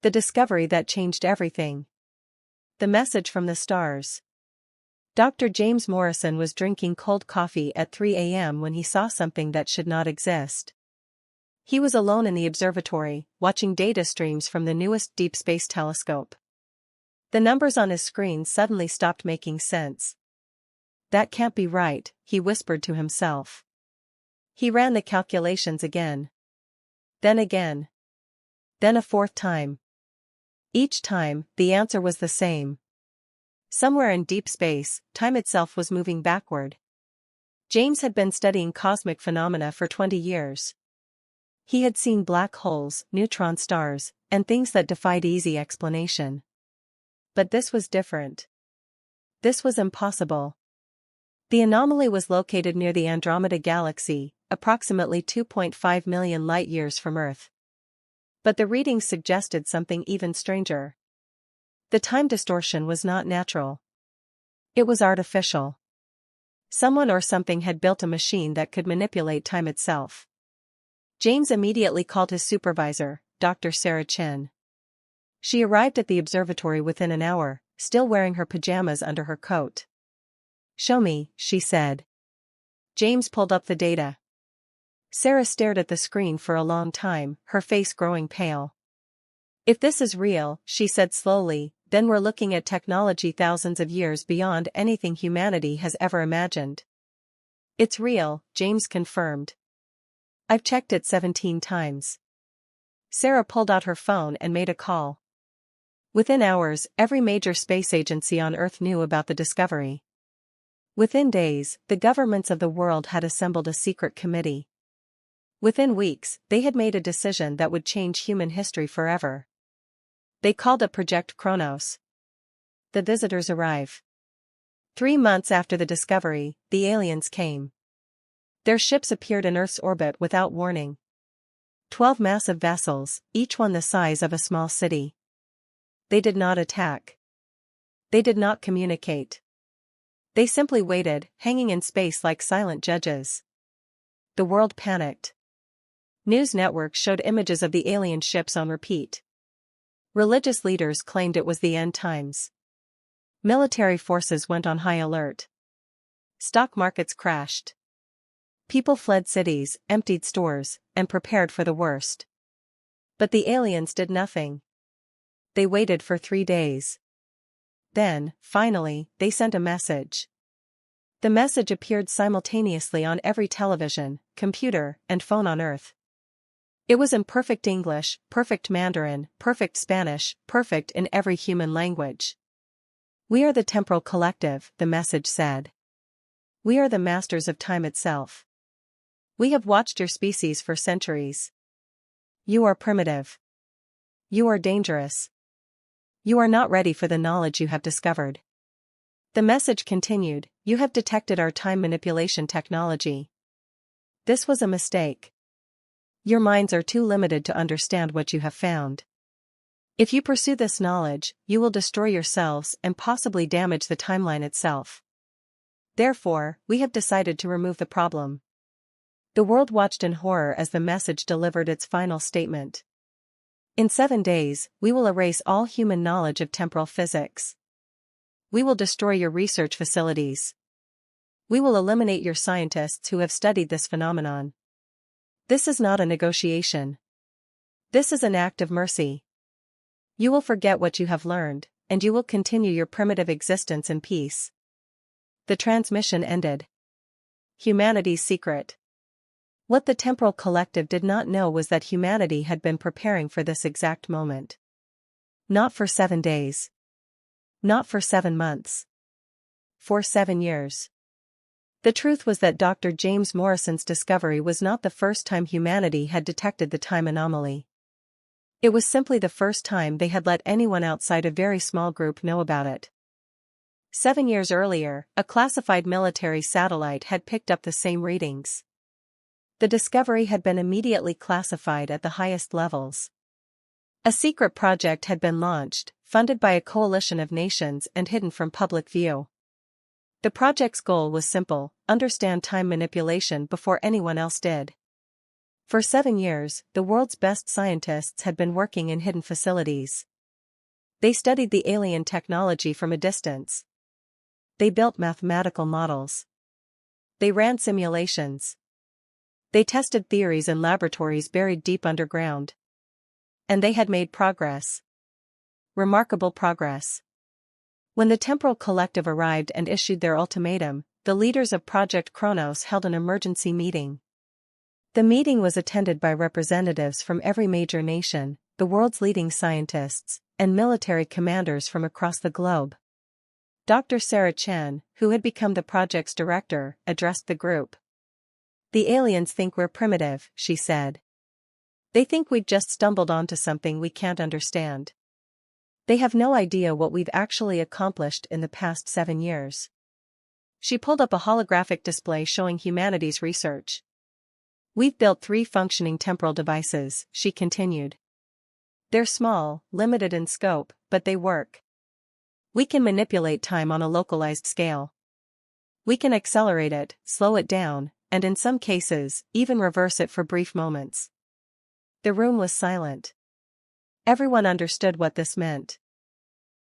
The discovery that changed everything. The message from the stars. Dr. James Morrison was drinking cold coffee at 3 a.m. when he saw something that should not exist. He was alone in the observatory, watching data streams from the newest deep space telescope. The numbers on his screen suddenly stopped making sense. "That can't be right," he whispered to himself. He ran the calculations again. Then again. Then a fourth time. Each time, the answer was the same. Somewhere in deep space, time itself was moving backward. James had been studying cosmic phenomena for 20 years. He had seen black holes, neutron stars, and things that defied easy explanation. But this was different. This was impossible. The anomaly was located near the Andromeda Galaxy, approximately 2.5 million light-years from Earth. But the readings suggested something even stranger. The time distortion was not natural. It was artificial. Someone or something had built a machine that could manipulate time itself. James immediately called his supervisor, Dr. Sarah Chen. She arrived at the observatory within an hour, still wearing her pajamas under her coat. "Show me," she said. James pulled up the data. Sarah stared at the screen for a long time, her face growing pale. "If this is real," she said slowly, "then we're looking at technology thousands of years beyond anything humanity has ever imagined." "It's real," James confirmed. "I've checked it 17 times. Sarah pulled out her phone and made a call. Within hours, every major space agency on Earth knew about the discovery. Within days, the governments of the world had assembled a secret committee. Within weeks, they had made a decision that would change human history forever. They called it Project Kronos. The visitors arrive. 3 months after the discovery, the aliens came. Their ships appeared in Earth's orbit without warning. 12 massive vessels, each one the size of a small city. They did not attack. They did not communicate. They simply waited, hanging in space like silent judges. The world panicked. News networks showed images of the alien ships on repeat. Religious leaders claimed it was the end times. Military forces went on high alert. Stock markets crashed. People fled cities, emptied stores, and prepared for the worst. But the aliens did nothing. They waited for 3 days. Then, finally, they sent a message. The message appeared simultaneously on every television, computer, and phone on Earth. It was in perfect English, perfect Mandarin, perfect Spanish, perfect in every human language. "We are the temporal collective," the message said. "We are the masters of time itself. We have watched your species for centuries. You are primitive. You are dangerous. You are not ready for the knowledge you have discovered." The message continued, "You have detected our time manipulation technology. This was a mistake. Your minds are too limited to understand what you have found. If you pursue this knowledge, you will destroy yourselves and possibly damage the timeline itself. Therefore, we have decided to remove the problem." The world watched in horror as the message delivered its final statement. "In 7 days, we will erase all human knowledge of temporal physics. We will destroy your research facilities. We will eliminate your scientists who have studied this phenomenon. This is not a negotiation. This is an act of mercy. You will forget what you have learned, and you will continue your primitive existence in peace." The transmission ended. Humanity's secret. What the temporal collective did not know was that humanity had been preparing for this exact moment. Not for 7 days. Not for 7 months. For 7 years. The truth was that Dr. James Morrison's discovery was not the first time humanity had detected the time anomaly. It was simply the first time they had let anyone outside a very small group know about it. 7 years earlier, a classified military satellite had picked up the same readings. The discovery had been immediately classified at the highest levels. A secret project had been launched, funded by a coalition of nations and hidden from public view. The project's goal was simple: understand time manipulation before anyone else did. For 7 years, the world's best scientists had been working in hidden facilities. They studied the alien technology from a distance. They built mathematical models. They ran simulations. They tested theories in laboratories buried deep underground. And they had made progress. Remarkable progress. When the Temporal Collective arrived and issued their ultimatum, the leaders of Project Kronos held an emergency meeting. The meeting was attended by representatives from every major nation, the world's leading scientists, and military commanders from across the globe. Dr. Sarah Chan, who had become the project's director, addressed the group. "The aliens think we're primitive," she said. "They think we've just stumbled onto something we can't understand. They have no idea what we've actually accomplished in the past 7 years." She pulled up a holographic display showing humanity's research. "We've built 3 functioning temporal devices," she continued. "They're small, limited in scope, but they work. We can manipulate time on a localized scale. We can accelerate it, slow it down, and in some cases, even reverse it for brief moments." The room was silent. Everyone understood what this meant.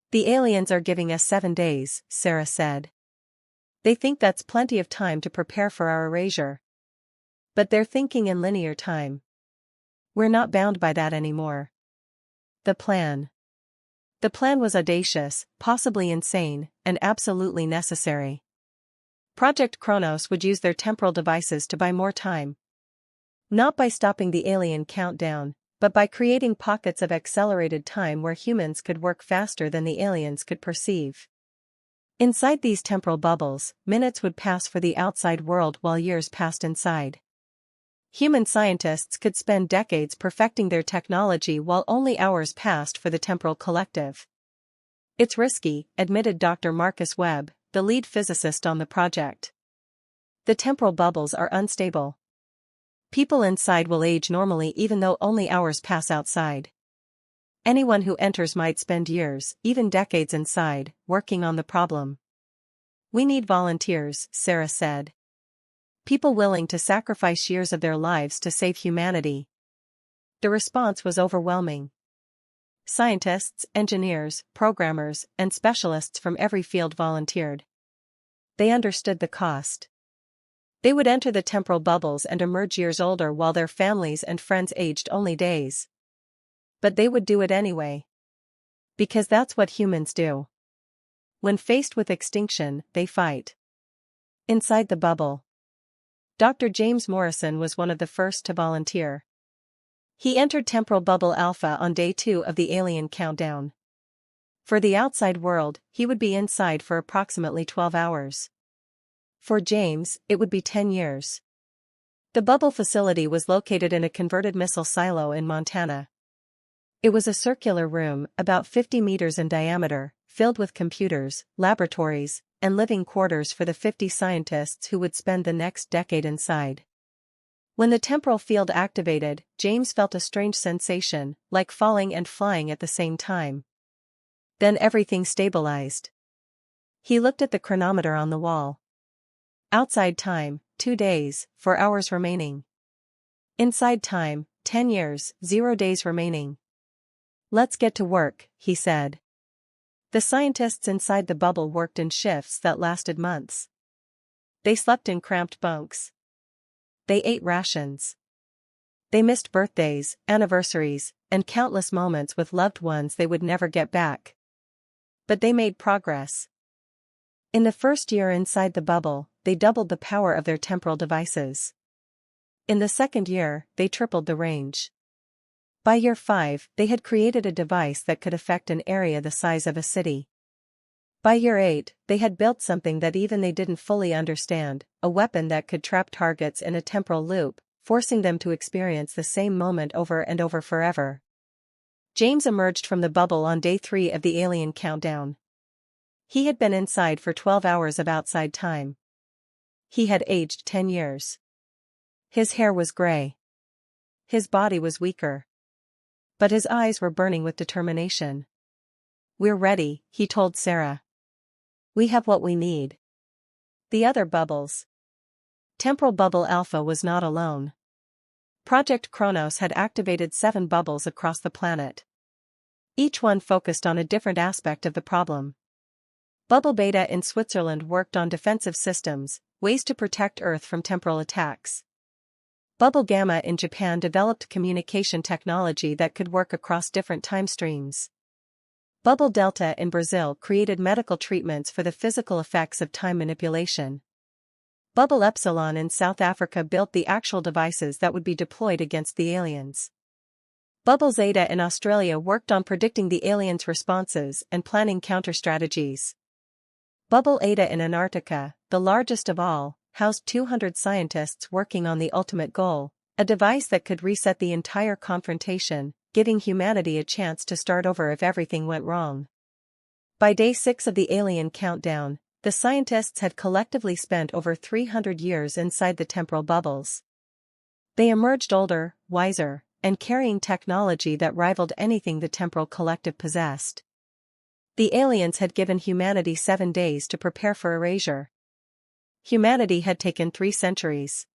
"The aliens are giving us 7 days," Sarah said. "They think that's plenty of time to prepare for our erasure. But they're thinking in linear time. We're not bound by that anymore." The plan. The plan was audacious, possibly insane, and absolutely necessary. Project Kronos would use their temporal devices to buy more time. Not by stopping the alien countdown, but by creating pockets of accelerated time where humans could work faster than the aliens could perceive. Inside these temporal bubbles, minutes would pass for the outside world while years passed inside. Human scientists could spend decades perfecting their technology while only hours passed for the temporal collective. "It's risky," admitted Dr. Marcus Webb, the lead physicist on the project. "The temporal bubbles are unstable. People inside will age normally even though only hours pass outside. Anyone who enters might spend years, even decades inside, working on the problem." "We need volunteers," Sarah said. "People willing to sacrifice years of their lives to save humanity." The response was overwhelming. Scientists, engineers, programmers, and specialists from every field volunteered. They understood the cost. They would enter the temporal bubbles and emerge years older while their families and friends aged only days. But they would do it anyway. Because that's what humans do. When faced with extinction, they fight. Inside the bubble. Dr. James Morrison was one of the first to volunteer. He entered temporal bubble Alpha on day 2 of the alien countdown. For the outside world, he would be inside for approximately 12 hours. For James, it would be 10 years. The bubble facility was located in a converted missile silo in Montana. It was a circular room, about 50 meters in diameter, filled with computers, laboratories, and living quarters for the 50 scientists who would spend the next decade inside. When the temporal field activated, James felt a strange sensation, like falling and flying at the same time. Then everything stabilized. He looked at the chronometer on the wall. Outside time, 2 days, 4 hours remaining. Inside time, 10 years, 0 days remaining. "Let's get to work," he said. The scientists inside the bubble worked in shifts that lasted months. They slept in cramped bunks. They ate rations. They missed birthdays, anniversaries, and countless moments with loved ones they would never get back. But they made progress. In the first year inside the bubble, they doubled the power of their temporal devices. In the second year, they tripled the range. By year 5, they had created a device that could affect an area the size of a city. By year 8, they had built something that even they didn't fully understand, a weapon that could trap targets in a temporal loop, forcing them to experience the same moment over and over forever. James emerged from the bubble on day 3 of the alien countdown. He had been inside for 12 hours of outside time. He had aged 10 years. His hair was gray. His body was weaker. But his eyes were burning with determination. "We're ready," he told Sarah. "We have what we need." The other bubbles. Temporal bubble Alpha was not alone. Project Kronos had activated 7 bubbles across the planet. Each one focused on a different aspect of the problem. Bubble Beta in Switzerland worked on defensive systems, ways to protect Earth from temporal attacks. Bubble Gamma in Japan developed communication technology that could work across different time streams. Bubble Delta in Brazil created medical treatments for the physical effects of time manipulation. Bubble Epsilon in South Africa built the actual devices that would be deployed against the aliens. Bubble Zeta in Australia worked on predicting the aliens' responses and planning counter-strategies. Bubble Eta in Antarctica, the largest of all, housed 200 scientists working on the ultimate goal, a device that could reset the entire confrontation, giving humanity a chance to start over if everything went wrong. By day 6 of the alien countdown, the scientists had collectively spent over 300 years inside the temporal bubbles. They emerged older, wiser, and carrying technology that rivaled anything the temporal collective possessed. The aliens had given humanity 7 days to prepare for erasure. Humanity had taken 3 centuries.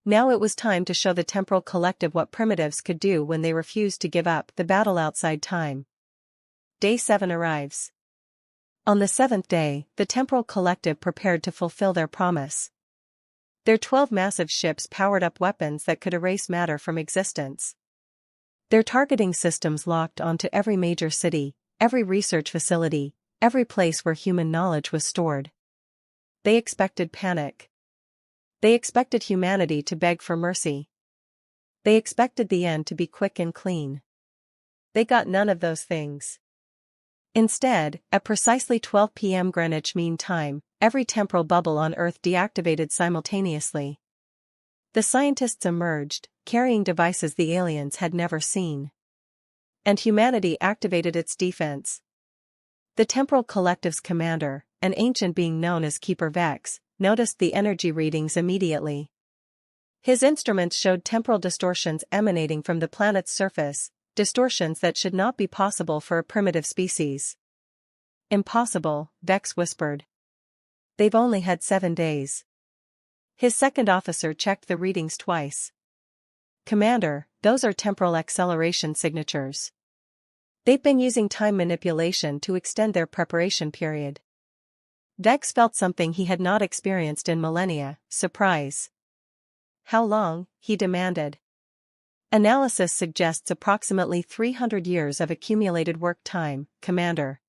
Now it was time to show the temporal collective what primitives could do when they refused to give up the battle outside time. Day 7 arrives. On the 7th day, the temporal collective prepared to fulfill their promise. Their 12 massive ships powered up weapons that could erase matter from existence. Their targeting systems locked onto every major city, every research facility, every place where human knowledge was stored. They expected panic. They expected humanity to beg for mercy. They expected the end to be quick and clean. They got none of those things. Instead, at precisely 12 p.m. Greenwich Mean Time, every temporal bubble on Earth deactivated simultaneously. The scientists emerged, carrying devices the aliens had never seen. And humanity activated its defense. The temporal collective's commander, an ancient being known as Keeper Vex, noticed the energy readings immediately. His instruments showed temporal distortions emanating from the planet's surface, distortions that should not be possible for a primitive species. Impossible, Vex whispered. They've only had 7 days. His second officer checked the readings twice. Commander, those are temporal acceleration signatures. They've been using time manipulation to extend their preparation period. Vex felt something he had not experienced in millennia, surprise. How long? He demanded. Analysis suggests approximately 300 years of accumulated work time, Commander.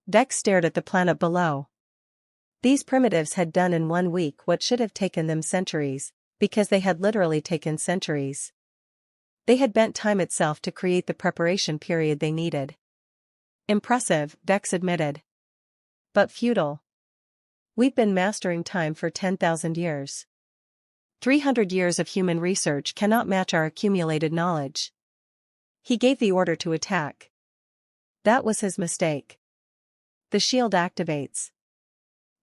Vex stared at the planet below. These primitives had done in 1 week what should have taken them centuries, because they had literally taken centuries. They had bent time itself to create the preparation period they needed. Impressive, Vex admitted. But futile. We've been mastering time for 10,000 years. 300 years of human research cannot match our accumulated knowledge. He gave the order to attack. That was his mistake. The shield activates.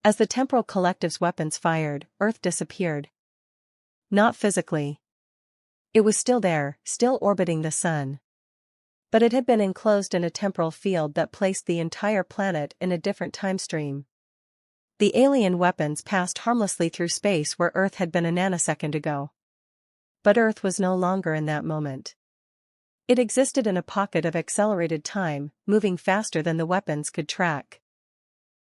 As the temporal collective's weapons fired, Earth disappeared. Not physically. It was still there, still orbiting the sun. But it had been enclosed in a temporal field that placed the entire planet in a different time stream. The alien weapons passed harmlessly through space where Earth had been a nanosecond ago. But Earth was no longer in that moment. It existed in a pocket of accelerated time, moving faster than the weapons could track.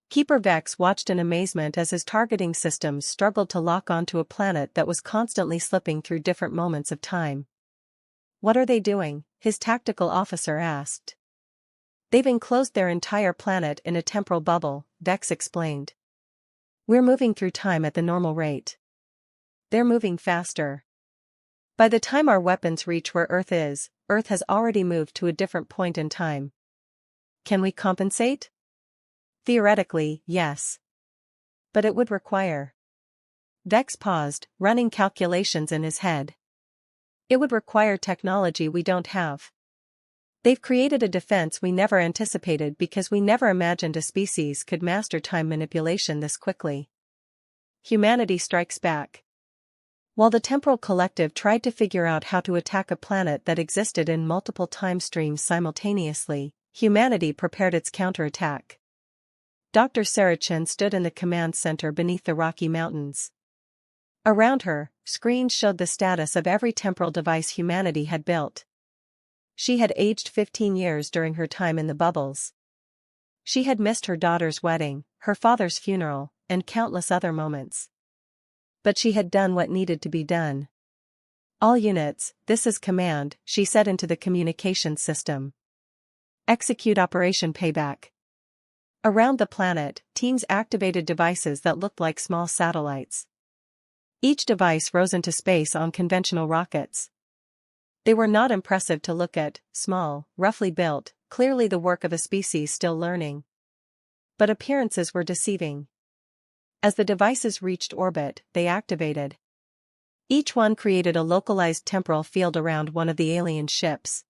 Keeper Vex watched in amazement as his targeting systems struggled to lock onto a planet that was constantly slipping through different moments of time. What are they doing? His tactical officer asked. They've enclosed their entire planet in a temporal bubble, Vex explained. We're moving through time at the normal rate. They're moving faster. By the time our weapons reach where Earth is, Earth has already moved to a different point in time. Can we compensate? Theoretically, yes. But it would require. Vex paused, running calculations in his head. It would require technology we don't have. They've created a defense we never anticipated because we never imagined a species could master time manipulation this quickly. Humanity strikes back. While the temporal collective tried to figure out how to attack a planet that existed in multiple time streams simultaneously, humanity prepared its counterattack. Dr. Saracen stood in the command center beneath the Rocky Mountains. Around her, screens showed the status of every temporal device humanity had built. She had aged 15 years during her time in the bubbles. She had missed her daughter's wedding, her father's funeral, and countless other moments. But she had done what needed to be done. All units, this is command, she said into the communications system. Execute Operation Payback. Around the planet, teams activated devices that looked like small satellites. Each device rose into space on conventional rockets. They were not impressive to look at, small, roughly built, clearly the work of a species still learning. But appearances were deceiving. As the devices reached orbit, they activated. Each one created a localized temporal field around one of the alien ships.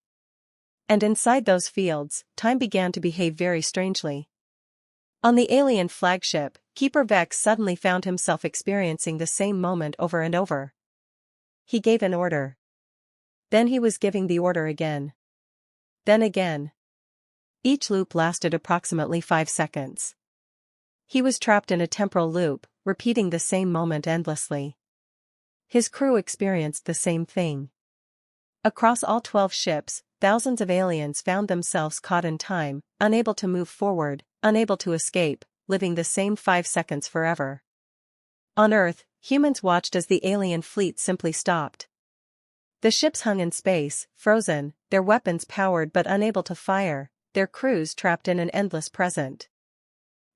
And inside those fields, time began to behave very strangely. On the alien flagship, Keeper Vex suddenly found himself experiencing the same moment over and over. He gave an order. Then he was giving the order again. Then again. Each loop lasted approximately 5 seconds. He was trapped in a temporal loop, repeating the same moment endlessly. His crew experienced the same thing. Across all 12 ships, thousands of aliens found themselves caught in time, unable to move forward, unable to escape, living the same 5 seconds forever. On Earth, humans watched as the alien fleet simply stopped. The ships hung in space, frozen, their weapons powered but unable to fire, their crews trapped in an endless present.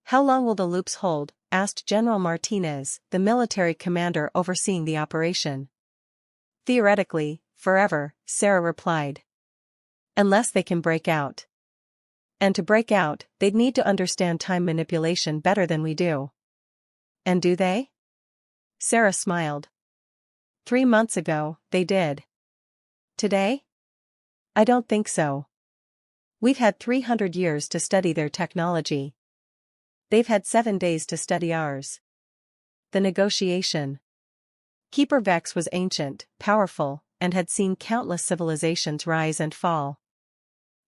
"How long will the loops hold?" asked General Martinez, the military commander overseeing the operation. "Theoretically, forever," Sarah replied. "Unless they can break out. And to break out, they'd need to understand time manipulation better than we do." "And do they?" Sarah smiled. 3 months ago, they did. Today? I don't think so. We've had 300 years to study their technology. They've had 7 days to study ours. The negotiation. Keeper Vex was ancient, powerful, and had seen countless civilizations rise and fall.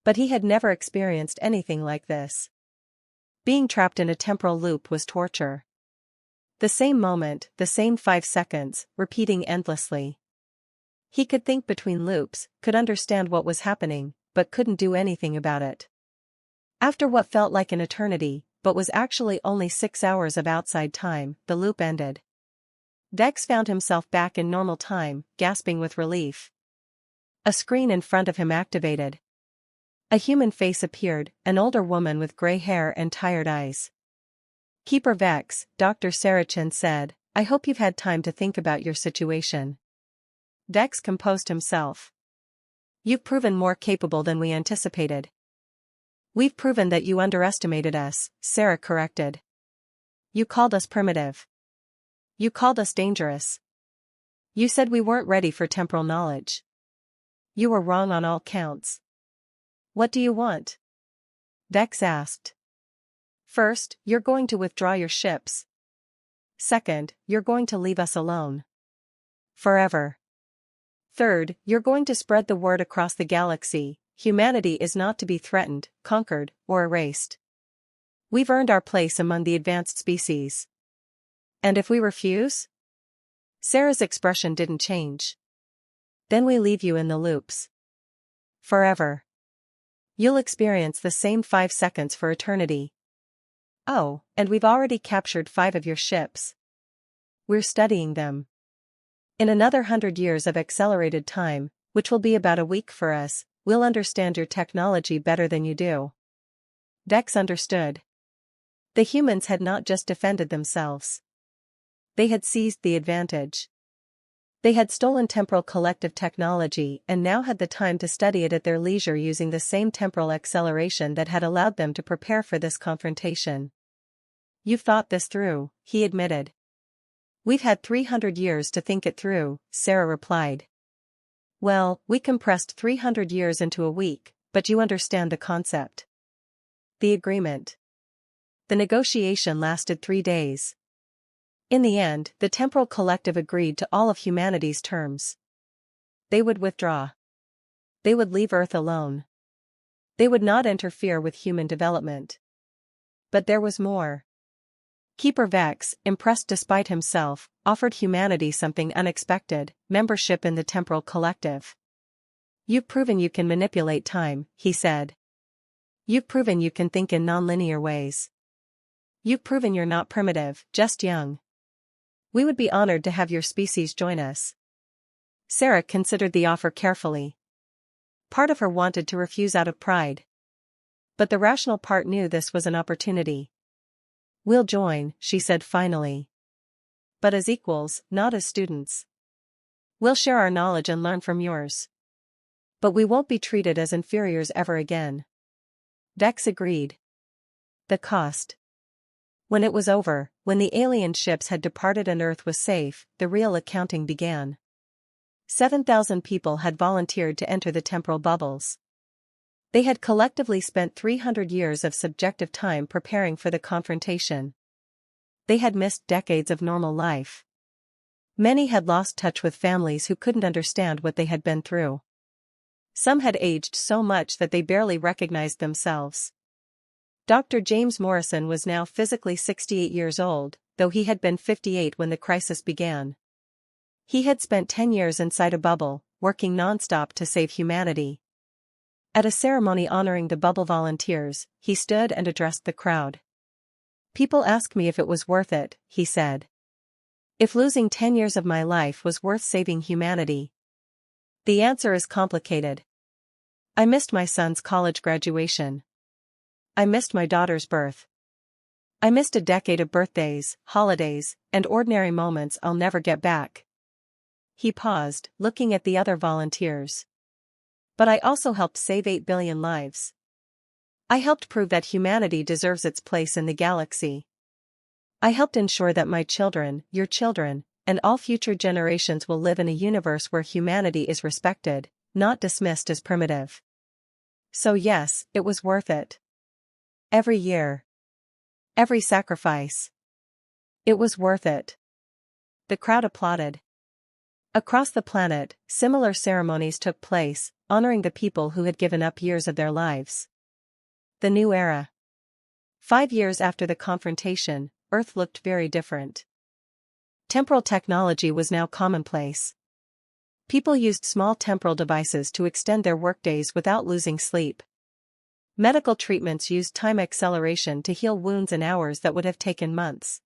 But he had never experienced anything like this. Being trapped in a temporal loop was torture. The same moment, the same 5 seconds, repeating endlessly. He could think between loops, could understand what was happening, but couldn't do anything about it. After what felt like an eternity, but was actually only 6 hours of outside time, the loop ended. Vex found himself back in normal time, gasping with relief. A screen in front of him activated. A human face appeared, an older woman with gray hair and tired eyes. "Keeper Vex," Dr. Sarachin said, "I hope you've had time to think about your situation." Vex composed himself. "You've proven more capable than we anticipated." "We've proven that you underestimated us," Sarah corrected. "You called us primitive. You called us dangerous. You said we weren't ready for temporal knowledge. You were wrong on all counts." "What do you want?" Vex asked. "First, you're going to withdraw your ships. Second, you're going to leave us alone. Forever. Third, you're going to spread the word across the galaxy: humanity is not to be threatened, conquered, or erased. We've earned our place among the advanced species. And if we refuse?" Sarah's expression didn't change. "Then we leave you in the loops. Forever. You'll experience the same 5 seconds for eternity. Oh, and we've already captured 5 of your ships. We're studying them. In another 100 years of accelerated time, which will be about a week for us, we'll understand your technology better than you do." Vex understood. The humans had not just defended themselves. They had seized the advantage. They had stolen temporal collective technology and now had the time to study it at their leisure using the same temporal acceleration that had allowed them to prepare for this confrontation. "You've thought this through," he admitted. "We've had 300 years to think it through," Sarah replied. "Well, we compressed 300 years into a week, but you understand the concept." The agreement. The negotiation lasted 3 days. In the end, the temporal collective agreed to all of humanity's terms. They would withdraw. They would leave Earth alone. They would not interfere with human development. But there was more. Keeper Vex, impressed despite himself, offered humanity something unexpected: membership in the Temporal Collective. "You've proven you can manipulate time," he said. "You've proven you can think in non-linear ways. You've proven you're not primitive, just young. We would be honored to have your species join us." Sarah considered the offer carefully. Part of her wanted to refuse out of pride. But the rational part knew this was an opportunity. "We'll join," she said finally. "But as equals, not as students. We'll share our knowledge and learn from yours. But we won't be treated as inferiors ever again." Vex agreed. The cost. When it was over, when the alien ships had departed and Earth was safe, the real accounting began. 7,000 people had volunteered to enter the temporal bubbles. They had collectively spent 300 years of subjective time preparing for the confrontation. They had missed decades of normal life. Many had lost touch with families who couldn't understand what they had been through. Some had aged so much that they barely recognized themselves. Dr. James Morrison was now physically 68 years old, though he had been 58 when the crisis began. He had spent 10 years inside a bubble, working non-stop to save humanity. At a ceremony honoring the bubble volunteers, he stood and addressed the crowd. "People ask me if it was worth it," he said. "If losing 10 years of my life was worth saving humanity. The answer is complicated. I missed my son's college graduation. I missed my daughter's birth. I missed a decade of birthdays, holidays, and ordinary moments I'll never get back." He paused, looking at the other volunteers. "But I also helped save 8 billion lives. I helped prove that humanity deserves its place in the galaxy. I helped ensure that my children, your children, and all future generations will live in a universe where humanity is respected, not dismissed as primitive. So yes, it was worth it. Every year. Every sacrifice. It was worth it." The crowd applauded. Across the planet, similar ceremonies took place, honoring the people who had given up years of their lives. The new era. 5 years after the confrontation, Earth looked very different. Temporal technology was now commonplace. People used small temporal devices to extend their workdays without losing sleep. Medical treatments used time acceleration to heal wounds in hours that would have taken months.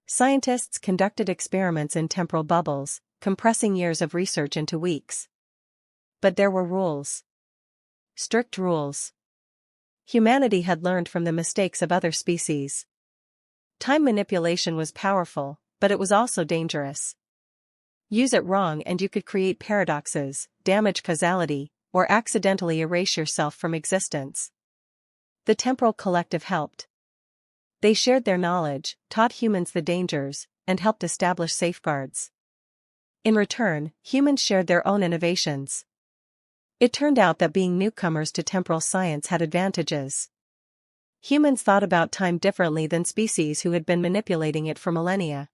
Scientists conducted experiments in temporal bubbles, compressing years of research into weeks. But there were rules. Strict rules. Humanity had learned from the mistakes of other species. Time manipulation was powerful, but it was also dangerous. Use it wrong and you could create paradoxes, damage causality, or accidentally erase yourself from existence. The Temporal Collective helped. They shared their knowledge, taught humans the dangers, and helped establish safeguards. In return, humans shared their own innovations. It turned out that being newcomers to temporal science had advantages. Humans thought about time differently than species who had been manipulating it for millennia.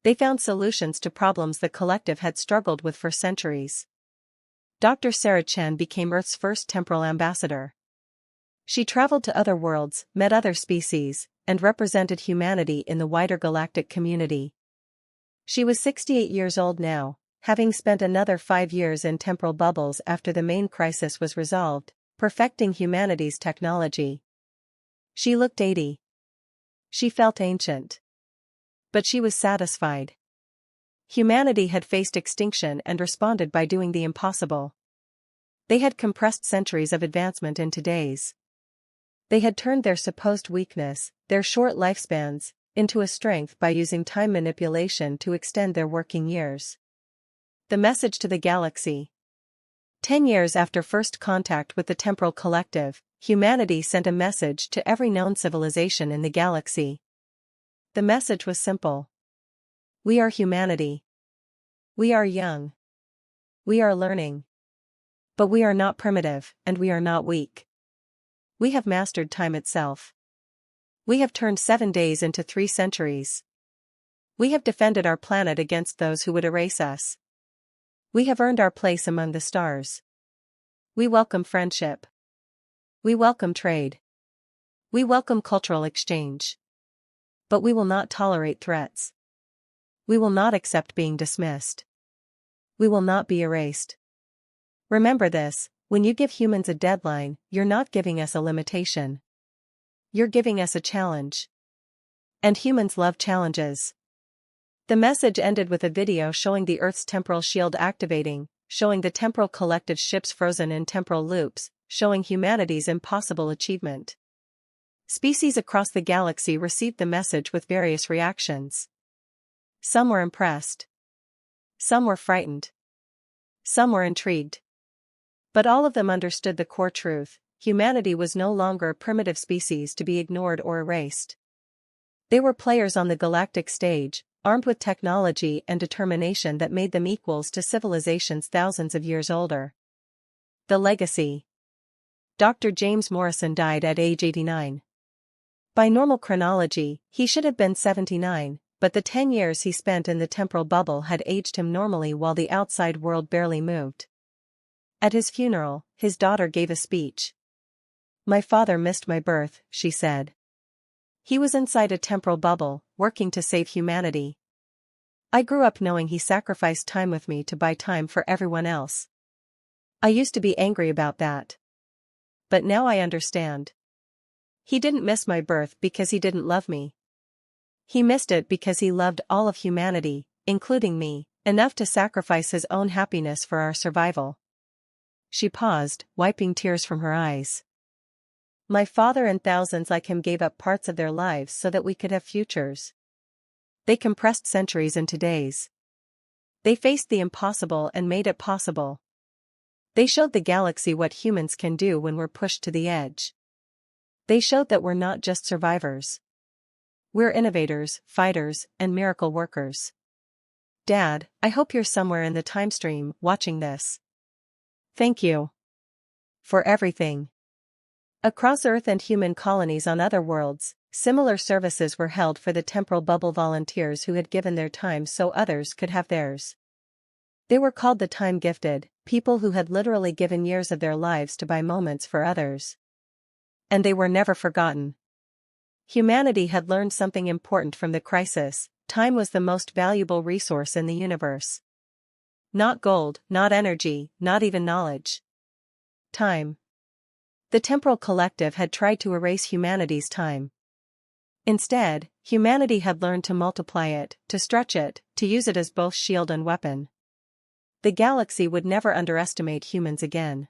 They found solutions to problems the collective had struggled with for centuries. Dr. Sarah Chen became Earth's first temporal ambassador. She traveled to other worlds, met other species, and represented humanity in the wider galactic community. She was 68 years old now, having spent another 5 years in temporal bubbles after the main crisis was resolved, perfecting humanity's technology. She looked 80. She felt ancient. But she was satisfied. Humanity had faced extinction and responded by doing the impossible. They had compressed centuries of advancement into days. They had turned their supposed weakness, their short lifespans, into a strength by using time manipulation to extend their working years. The message to the galaxy. 10 years after first contact with the Temporal Collective, humanity sent a message to every known civilization in the galaxy. The message was simple. We are humanity. We are young. We are learning. But we are not primitive, and we are not weak. We have mastered time itself. We have turned 7 days into 3 centuries. We have defended our planet against those who would erase us. We have earned our place among the stars. We welcome friendship. We welcome trade. We welcome cultural exchange. But we will not tolerate threats. We will not accept being dismissed. We will not be erased. Remember this, when you give humans a deadline, you're not giving us a limitation. You're giving us a challenge. And humans love challenges. The message ended with a video showing the Earth's temporal shield activating, showing the temporal collective ships frozen in temporal loops, showing humanity's impossible achievement. Species across the galaxy received the message with various reactions. Some were impressed. Some were frightened. Some were intrigued. But all of them understood the core truth: humanity was no longer a primitive species to be ignored or erased. They were players on the galactic stage, armed with technology and determination that made them equals to civilizations thousands of years older. The legacy. Dr. James Morrison died at age 89. By normal chronology, he should have been 79, but the 10 years he spent in the temporal bubble had aged him normally while the outside world barely moved. At his funeral, his daughter gave a speech. "My father missed my birth," she said. "He was inside a temporal bubble, working to save humanity. I grew up knowing he sacrificed time with me to buy time for everyone else. I used to be angry about that. But now I understand. He didn't miss my birth because he didn't love me. He missed it because he loved all of humanity, including me, enough to sacrifice his own happiness for our survival." She paused, wiping tears from her eyes. "My father and thousands like him gave up parts of their lives so that we could have futures. They compressed centuries into days. They faced the impossible and made it possible. They showed the galaxy what humans can do when we're pushed to the edge. They showed that we're not just survivors. We're innovators, fighters, and miracle workers. Dad, I hope you're somewhere in the time stream watching this. Thank you for everything." Across Earth and human colonies on other worlds, similar services were held for the temporal bubble volunteers who had given their time so others could have theirs. They were called the time-gifted, people who had literally given years of their lives to buy moments for others. And they were never forgotten. Humanity had learned something important from the crisis: time was the most valuable resource in the universe. Not gold, not energy, not even knowledge. Time. The temporal collective had tried to erase humanity's time. Instead, humanity had learned to multiply it, to stretch it, to use it as both shield and weapon. The galaxy would never underestimate humans again.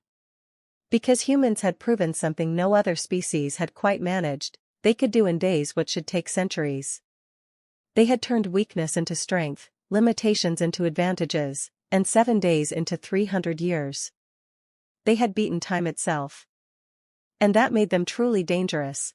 Because humans had proven something no other species had quite managed: they could do in days what should take centuries. They had turned weakness into strength, limitations into advantages, and 7 days into 300 years. They had beaten time itself. And that made them truly dangerous.